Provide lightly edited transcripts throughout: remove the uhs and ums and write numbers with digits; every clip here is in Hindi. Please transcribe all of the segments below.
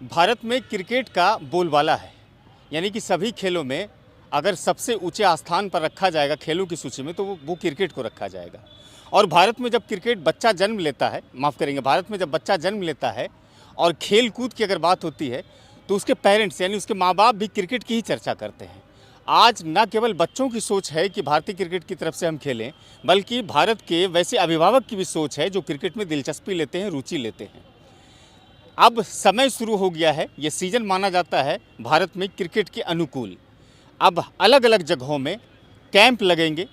भारत में क्रिकेट का बोलबाला है। यानी कि सभी खेलों में अगर सबसे ऊंचे स्थान पर रखा जाएगा खेलों की सूची में, तो वो क्रिकेट को रखा जाएगा। और भारत में जब क्रिकेट बच्चा जन्म लेता है, माफ़ करेंगे, भारत में जब बच्चा जन्म लेता है और खेल कूद की अगर बात होती है, तो उसके पेरेंट्स यानी उसके माँ बाप भी क्रिकेट की ही चर्चा करते हैं। आज न केवल बच्चों की सोच है कि भारतीय क्रिकेट की तरफ से हम खेलें, बल्कि भारत के वैसे अभिभावक की भी सोच है जो क्रिकेट में दिलचस्पी लेते हैं, रुचि लेते हैं। अब समय शुरू हो गया है, ये सीज़न माना जाता है भारत में क्रिकेट के अनुकूल। अब अलग अलग जगहों में कैंप लगेंगे,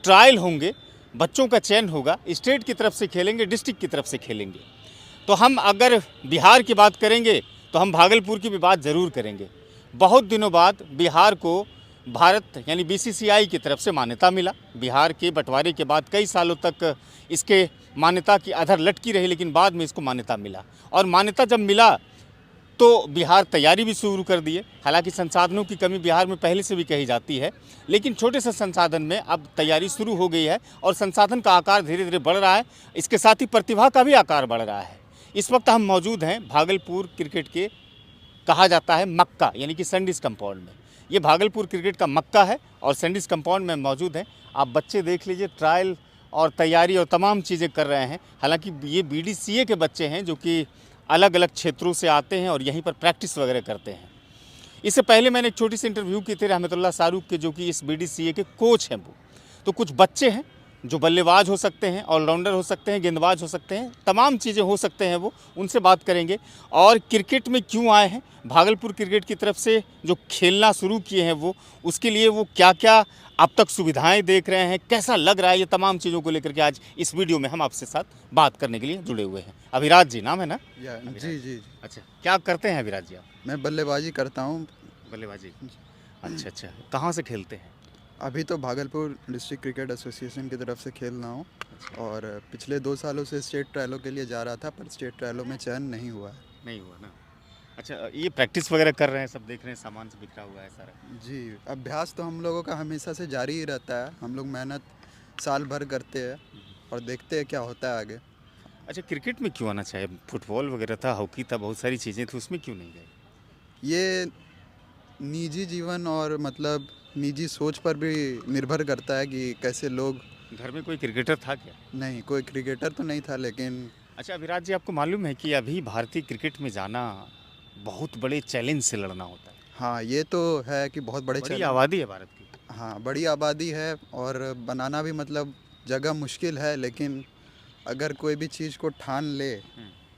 ट्रायल होंगे, बच्चों का चयन होगा, स्टेट की तरफ से खेलेंगे, डिस्ट्रिक्ट की तरफ से खेलेंगे। तो हम अगर बिहार की बात करेंगे तो हम भागलपुर की भी बात ज़रूर करेंगे। बहुत दिनों बाद बिहार को भारत यानी बीसीसीआई की तरफ से मान्यता मिला। बिहार के बंटवारे के बाद कई सालों तक इसके मान्यता की अधर लटकी रही, लेकिन बाद में इसको मान्यता मिला। और मान्यता जब मिला तो बिहार तैयारी भी शुरू कर दिए। हालांकि संसाधनों की कमी बिहार में पहले से भी कही जाती है, लेकिन छोटे से संसाधन में अब तैयारी शुरू हो गई है और संसाधन का आकार धीरे धीरे बढ़ रहा है। इसके साथ ही प्रतिभा का भी आकार बढ़ रहा है। इस वक्त हम मौजूद हैं भागलपुर क्रिकेट के, कहा जाता है मक्का, यानी कि सैंडिस कंपाउंड में। ये भागलपुर क्रिकेट का मक्का है और सैंडिस कंपाउंड में मौजूद हैं। आप बच्चे देख लीजिए, ट्रायल और तैयारी और तमाम चीज़ें कर रहे हैं। हालांकि ये बीडीसीए के बच्चे हैं जो कि अलग अलग क्षेत्रों से आते हैं और यहीं पर प्रैक्टिस वगैरह करते हैं। इससे पहले मैंने एक छोटी सी इंटरव्यू की थी रहमतुल्लाह शाहरुख के, जो कि इस बीडीसीए के कोच हैं। वो तो कुछ बच्चे हैं जो बल्लेबाज हो सकते हैं, ऑलराउंडर हो सकते हैं, गेंदबाज हो सकते हैं, तमाम चीज़ें हो सकते हैं। वो उनसे बात करेंगे और क्रिकेट में क्यों आए हैं, भागलपुर क्रिकेट की तरफ से जो खेलना शुरू किए हैं वो, उसके लिए वो क्या क्या अब तक सुविधाएं देख रहे हैं, कैसा लग रहा है, ये तमाम चीज़ों को लेकर के आज इस वीडियो में हम आपसे साथ बात करने के लिए जुड़े हुए हैं। अभिराज जी नाम है ना? जी जी। अच्छा, क्या करते हैं अभिराज जी आप? मैं बल्लेबाजी करता हूँ। बल्लेबाजी। अच्छा, कहाँ से खेलते हैं? अभी तो भागलपुर डिस्ट्रिक्ट क्रिकेट एसोसिएशन की तरफ से खेल रहा हूँ और पिछले 2 सालों से स्टेट ट्रायलों के लिए जा रहा था, पर स्टेट ट्रायलों में चयन नहीं हुआ है। नहीं हुआ ना? अच्छा, ये प्रैक्टिस वगैरह कर रहे हैं, सब देख रहे हैं, सामान से बिखरा हुआ है सारा। जी, अभ्यास तो हम लोगों का हमेशा से जारी ही रहता है। हम लोग मेहनत साल भर करते हैं और देखते हैं क्या होता है आगे। अच्छा, क्रिकेट में क्यों आना चाहे? फुटबॉल वगैरह था, हॉकी था, बहुत सारी चीज़ें थी, उसमें क्यों नहीं गए? ये निजी जीवन और मतलब निजी सोच पर भी निर्भर करता है कि कैसे लोग। घर में कोई क्रिकेटर था क्या? नहीं, कोई क्रिकेटर तो नहीं था, लेकिन अच्छा अभिराज जी, आपको मालूम है कि अभी भारतीय क्रिकेट में जाना बहुत बड़े चैलेंज से लड़ना होता है। हाँ, ये तो है कि बहुत बड़े बड़ी आबादी है भारत की। हाँ, बड़ी आबादी है और बनाना भी मतलब जगह मुश्किल है, लेकिन अगर कोई भी चीज़ को ठान ले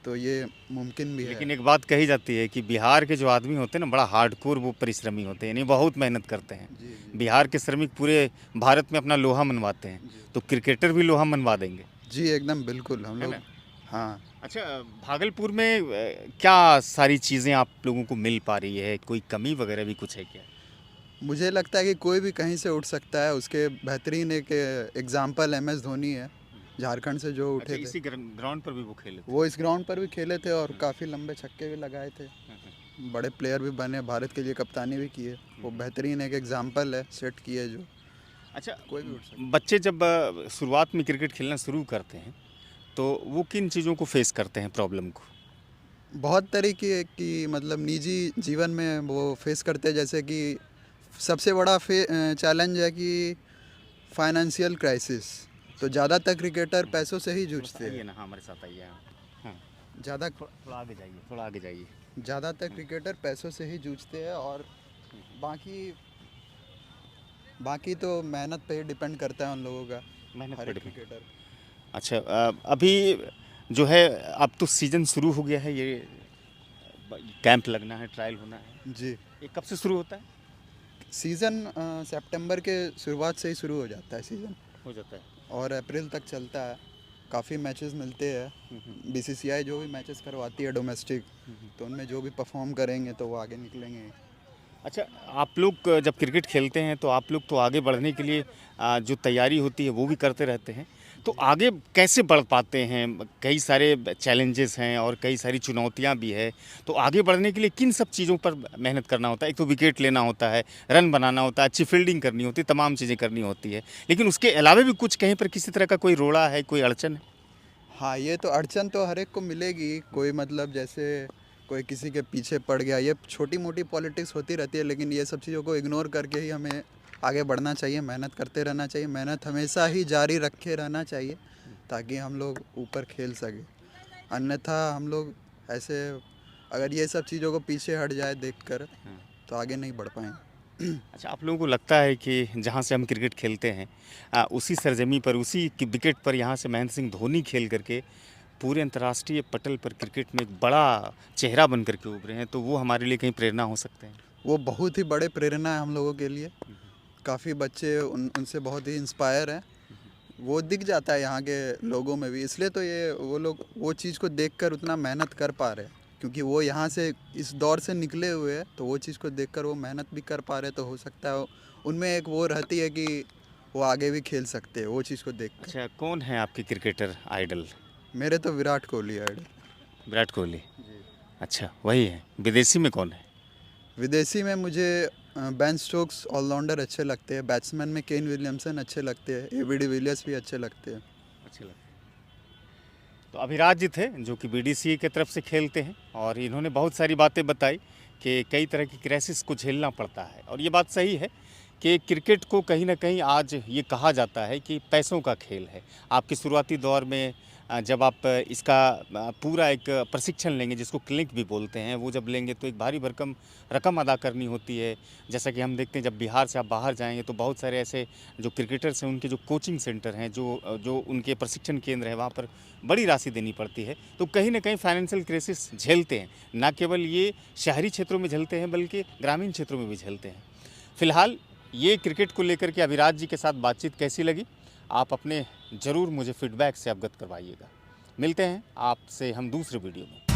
तो ये मुमकिन भी है। लेकिन एक बात कही जाती है कि बिहार के जो आदमी होते हैं ना, बड़ा हार्डकोर वो परिश्रमी होते हैं, यानी बहुत मेहनत करते हैं। जी जी बिहार के श्रमिक पूरे भारत में अपना लोहा मनवाते हैं, तो क्रिकेटर भी लोहा मनवा देंगे, जी, एकदम बिल्कुल हम है लोग। ना? हाँ, अच्छा, भागलपुर में क्या सारी चीज़ें आप लोगों को मिल पा रही है? कोई कमी वगैरह भी कुछ है क्या? मुझे लगता है कि कोई भी कहीं से उठ सकता है। उसके बेहतरीन एक एग्जाम्पल MS धोनी है, झारखंड से जो अच्छा, उठे थे। इसी ग्राउंड पर भी वो खेले थे? वो इस ग्राउंड पर भी खेले थे और काफ़ी लंबे छक्के भी लगाए थे। बड़े प्लेयर भी बने, भारत के लिए कप्तानी भी की है। वो बेहतरीन एक एग्जाम्पल है, सेट किए जो। अच्छा, कोई भी उठ सकता बच्चे जब शुरुआत में क्रिकेट खेलना शुरू करते हैं तो वो किन चीज़ों को फेस करते हैं, प्रॉब्लम को? बहुत तरीके की मतलब निजी जीवन में वो फेस करते हैं, जैसे कि सबसे बड़ा चैलेंज है कि फाइनेंशियल क्राइसिस। तो ज़्यादातर क्रिकेटर पैसों से ही जूझते आइए हैं। ना, हाँ, हमारे साथ आइए। हाँ, ज़्यादा थोड़ा आगे जाइए, थोड़ा आगे जाइए। ज़्यादातर क्रिकेटर पैसों से ही जूझते हैं और बाकी बाकी तो मेहनत पे ही डिपेंड करता है उन लोगों का, मेहनत हर पे एक डिपेंड। क्रिकेटर। अच्छा, अभी जो है, अब तो सीज़न शुरू हो गया है, ये कैंप लगना है, ट्रायल होना है। जी, ये कब से शुरू होता है? सीज़न सितंबर के शुरुआत से ही शुरू हो जाता है सीज़न हो जाता है। और अप्रैल तक चलता है। काफ़ी मैचेस मिलते हैं। बीसीसीआई जो भी मैचेस करवाती है डोमेस्टिक, तो उनमें जो भी परफॉर्म करेंगे तो वो आगे निकलेंगे। अच्छा, आप लोग जब क्रिकेट खेलते हैं तो आप लोग तो आगे बढ़ने के लिए जो तैयारी होती है वो भी करते रहते हैं, तो आगे कैसे बढ़ पाते हैं? कई सारे चैलेंजेस हैं और कई सारी चुनौतियां भी है, तो आगे बढ़ने के लिए किन सब चीज़ों पर मेहनत करना होता है? एक तो विकेट लेना होता है, रन बनाना होता है, अच्छी फील्डिंग करनी होती है, तमाम चीज़ें करनी होती है, लेकिन उसके अलावा भी कुछ कहीं पर किसी तरह का कोई रोड़ा है, कोई अड़चन है? हाँ, ये तो अड़चन तो हर एक को मिलेगी। कोई मतलब जैसे कोई किसी के पीछे पड़ गया, ये छोटी मोटी पॉलिटिक्स होती रहती है, लेकिन ये सब चीज़ों को इग्नोर करके ही हमें आगे बढ़ना चाहिए, मेहनत करते रहना चाहिए, मेहनत हमेशा ही जारी रखे रहना चाहिए ताकि हम लोग ऊपर खेल सकें। अन्यथा हम लोग ऐसे अगर ये सब चीज़ों को पीछे हट जाए देखकर तो आगे नहीं बढ़ पाएंगे। अच्छा, आप लोगों को लगता है कि जहाँ से हम क्रिकेट खेलते हैं उसी सरजमी पर, उसी की विकेट पर यहाँ से महेंद्र सिंह धोनी खेल करके पूरे अंतर्राष्ट्रीय पटल पर क्रिकेट में एक बड़ा चेहरा बन करके उभरे हैं, तो वो हमारे लिए कहीं प्रेरणा हो सकते हैं? वो बहुत ही बड़े प्रेरणा है हम लोगों के लिए। काफ़ी बच्चे उनसे बहुत ही इंस्पायर हैं। वो दिख जाता है यहाँ के लोगों में भी, इसलिए तो ये वो लोग वो चीज़ को देखकर उतना मेहनत कर पा रहे हैं, क्योंकि वो यहाँ से इस दौर से निकले हुए हैं, तो वो चीज़ को देखकर वो मेहनत भी कर पा रहे हैं। तो हो सकता है उनमें एक वो रहती है कि वो आगे भी खेल सकते हैं वो चीज़ को देख कर। अच्छा, कौन है आपके क्रिकेटर आइडल? मेरे तो विराट कोहली है आइडल। विराट कोहली। अच्छा, वही है। विदेशी में कौन है? विदेशी में मुझे बेन स्टोक्स ऑलराउंडर अच्छे लगते हैं, बैट्समैन में केन विलियमसन अच्छे लगते हैं, एबी डिविलियर्स भी अच्छे लगते हैं। अच्छे लगते हैं। तो अभिराज जी थे जो कि बीडीसीए की तरफ से खेलते हैं, और इन्होंने बहुत सारी बातें बताई कि कई तरह की क्राइसिस को झेलना पड़ता है, और ये बात सही है कि क्रिकेट को कहीं ना कहीं आज ये कहा जाता है कि पैसों का खेल है। आपके शुरुआती दौर में जब आप इसका पूरा एक प्रशिक्षण लेंगे, जिसको क्लिनिक भी बोलते हैं, वो जब लेंगे तो एक भारी भरकम रकम अदा करनी होती है। जैसा कि हम देखते हैं जब बिहार से आप बाहर जाएंगे तो बहुत सारे ऐसे जो क्रिकेटर्स हैं उनके जो कोचिंग सेंटर हैं, जो उनके प्रशिक्षण केंद्र है, वहाँ पर बड़ी राशि देनी पड़ती है। तो कहीं ना कहीं फाइनेंशियल क्राइसिस झेलते हैं, ना केवल ये शहरी क्षेत्रों में झेलते हैं बल्कि ग्रामीण क्षेत्रों में भी झेलते हैं। फिलहाल ये क्रिकेट को लेकर के अभिराज जी के साथ बातचीत कैसी लगी, आप अपने ज़रूर मुझे फीडबैक से अवगत करवाइएगा। मिलते हैं आपसे हम दूसरे वीडियो में।